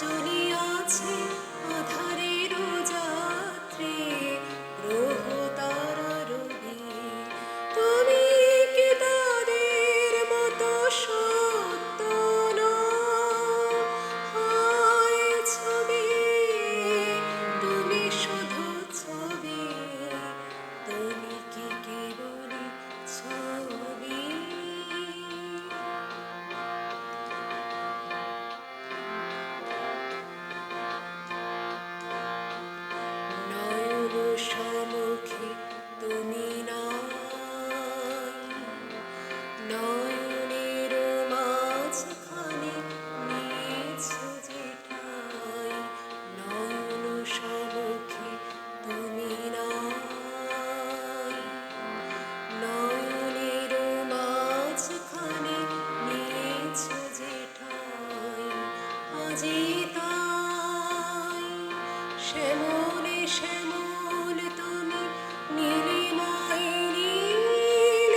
চলিয়াছে আঁধারের যাত্রী গ্রহ তারা রবি। তুমি কি তাদের মতো সত্য নও? হায় ছবি, তুমি শুধু ছবি, তুমি কি কেবলই ছবি? নয়ন সম্মুখে তুমি নাই, নয়নের মাঝখানে নিয়েছো যে ঠাঁই। নয়ন সম্মুখে তুমি নাই, নয়নের মাঝখানে নিয়েছো যে ঠাঁই। আজি তাই শ্যামলে শ্যামল তুমি, নীলিমায় নীল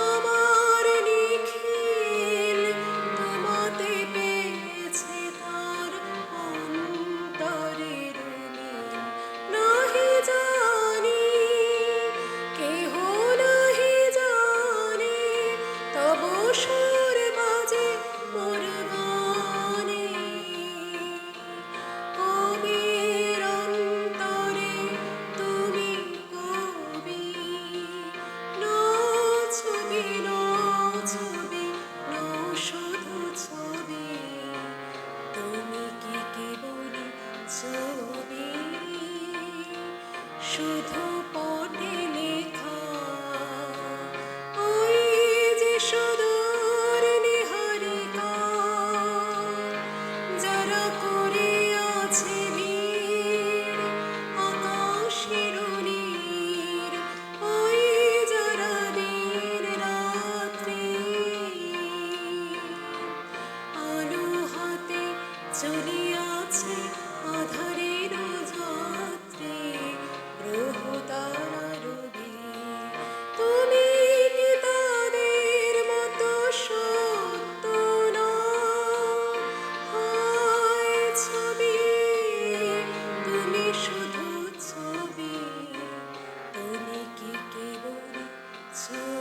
আমার নিখিল। তোমাতে পেয়েছে তার অন্তরের মিল। নাহি জানি, কেহ নাহি জানে, তব সুর বাজে মোর গানে। কবির অন্তরে তুমি কবি, নও ছবি, নও ছবি, নও শুধু ছবি, তুমি কি কেবলই ছবি? শুধু পটে লেখা ওই যে সুদূর নীহারিকা, যারা করিয়াছে ভিড় আকাশের নীর, ওই যারা দিন রাত্রি আলো হাতে চলিয়াছে আঁধারের যাত্রী গ্রহ তারা রবি। তুমি কি তাদের মতো সত্য নও? হায় ছবি, তুমি শুধু ছবি, তুমি কি কেবল ছবি?